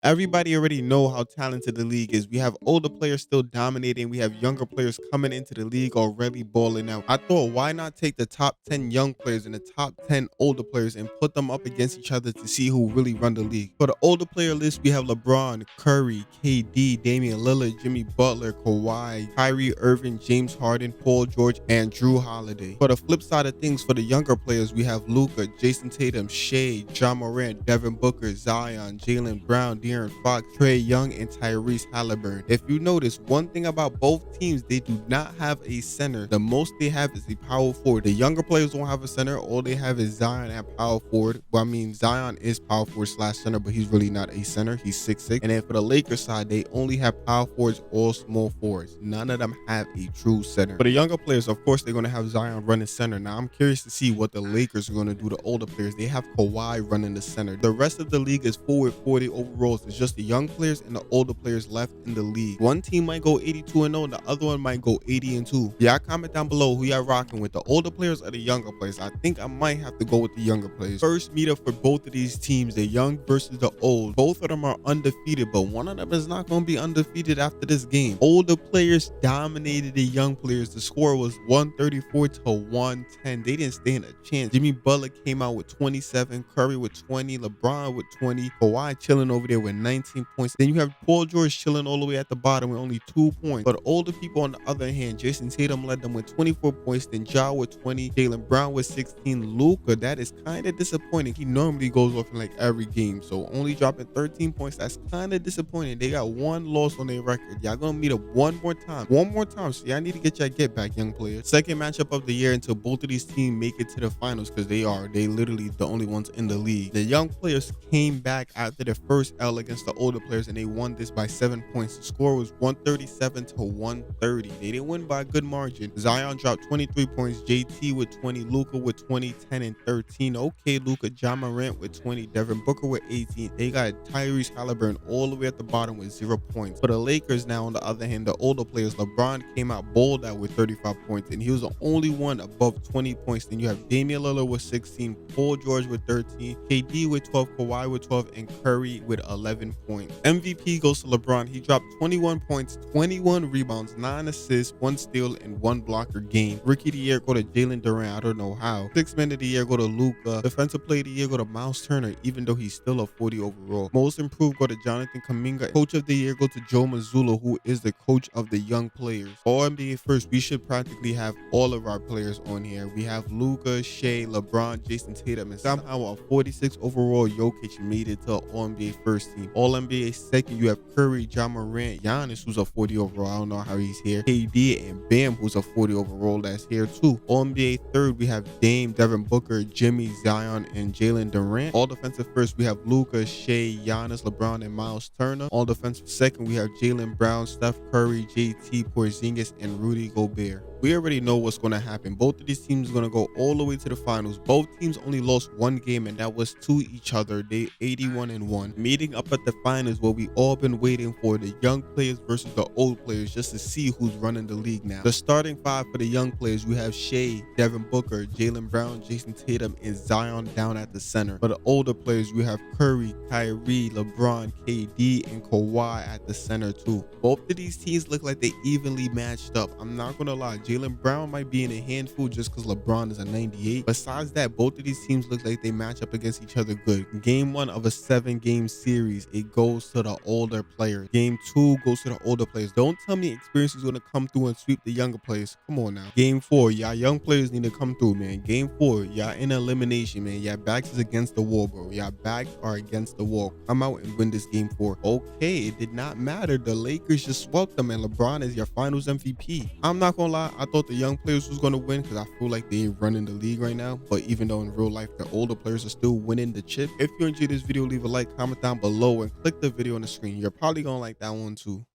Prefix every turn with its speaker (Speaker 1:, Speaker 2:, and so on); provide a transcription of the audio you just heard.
Speaker 1: Everybody already know how talented the league is. We have older players still dominating. We have younger players coming into the league already balling out. I thought, why not take the top 10 young players and the top 10 older players and put them up against each other to see who really run the league. For the older player list, we have LeBron, Curry, KD, Damian Lillard, Jimmy Butler, Kawhi, Kyrie Irving, James Harden, Paul George, and Drew Holiday. For the flip side of things, for the younger players, we have Luka, Jason Tatum, Shea, John Morant, Devin Booker, Zion, Jaylen Brown, De'Aaron Fox, Trey Young, and Tyrese Halliburton. If you notice, one thing about both teams, they do not have a center. The most they have is a power forward. The younger players don't have a center. All they have is Zion at power forward. Well, I mean, Zion is power forward slash center, but he's really not a center. He's 6'6". And then for the Lakers side, they only have power forwards or small forwards. None of them have a true center. For the younger players, of course, they're going to have Zion running center. Now, I'm curious to see what the Lakers are going to do to older players. They have Kawhi running the center. The rest of the league is forward 40 overalls. It's just the young players and the older players left in the league. One team might go 82-0, and the other one might go 80-2. Y'all comment down below who y'all rocking with, the older players or the younger players. I think I might have to go with the younger players. First meetup for both of these teams, the young versus the old. Both of them are undefeated, but one of them is not going to be undefeated after this game. Older players dominated the young players. The score was 134-110. They didn't stand a chance. Jimmy Butler came out with 27, Curry with 20, LeBron with 20, Kawhi chilling over there with 19 points. Then you have Paul George chilling all the way at the bottom with only 2 points. But older people on the other hand, Jason Tatum led them with 24 points, then Ja with 20, Jaylen Brown with 16, Luka, that is kind of disappointing. He normally goes off in like every game, so only dropping 13 points, that's kind of disappointing. They got one loss on their record. Y'all gonna meet up one more time, so y'all need to get y'all get back, young players. Second matchup of the year until both of these teams make it to the finals, because they literally the only ones in the league. The young players came back after their first L against the older players, and they won this by 7 points. The score was 137-130. They didn't win by a good margin. Zion dropped 23 points, JT with 20, Luka with 20, 10, and 13. Okay, Luka. John Morant with 20, Devin Booker with 18. They got Tyrese Halliburton all the way at the bottom with 0 points. For the Lakers now, on the other hand, the older players, LeBron came out bowled out with 35 points, and he was the only one above 20 points. Then you have Damian Lillard with 16, Paul George with 13, KD with 12, Kawhi with 12, and Curry with 11 points. MVP goes to LeBron. He dropped 21 points, 21 rebounds, 9 assists, 1 steal, and 1 blocker game. Rookie of the year go to Jalen Durant. I don't know how. Sixth man of the year go to Luka. Defensive player of the year go to Miles Turner, even though he's still a 40 overall. Most improved go to Jonathan Kuminga. Coach of the year go to Joe Mazzulla, who is the coach of the young players. All NBA first, we should practically have all of our players on here. We have Luka, Shea, LeBron, Jason Tatum, and somehow a 46 overall Jokic made it to an All NBA first team. All NBA second, you have Curry, John Morant, Giannis, who's a 40 overall. I don't know how he's here. KD and Bam, who's a 40 overall, that's here too. All NBA third, we have Dame, Devin Booker, Jimmy, Zion, and Jalen Durant. All defensive first, we have Luka, Shea, Giannis, LeBron, and Miles Turner. All defensive second, we have Jaylen Brown, Steph Curry, JT, Porzingis, and Rudy Gobert. We already know what's going to happen. Both of these teams are going to go all the way to the finals. Both teams only lost one game, and that was to each other. They 81-1. Meeting up at the finals, what we all been waiting for, the young players versus the old players, just to see who's running the league now. The starting five for the young players, we have Shea, Devin Booker, Jaylen Brown, Jason Tatum, and Zion down at the center. For the older players, we have Curry, Kyrie, LeBron, KD, and Kawhi at the center too. Both of these teams look like they evenly matched up. I'm not going to lie. Jaylen Brown might be in a handful just because LeBron is a 98. Besides that, both of these teams look like they match up against each other good. Game 1 of a 7-game series, it goes to the older players. Game 2 goes to the older players. Don't tell me experience is going to come through and sweep the younger players. Come on now. Game 4, y'all young players need to come through, man. Game 4, y'all in elimination, man. Y'all backs is against the wall, bro. Y'all backs are against the wall. Come out and win this game 4. Okay, it did not matter. The Lakers just swept them, and LeBron is your finals MVP. I'm not going to lie. I thought the young players was going to win because I feel like they running the league right now. But even though in real life, the older players are still winning the chip. If you enjoyed this video, leave a like, comment down below, and click the video on the screen. You're probably going to like that one too.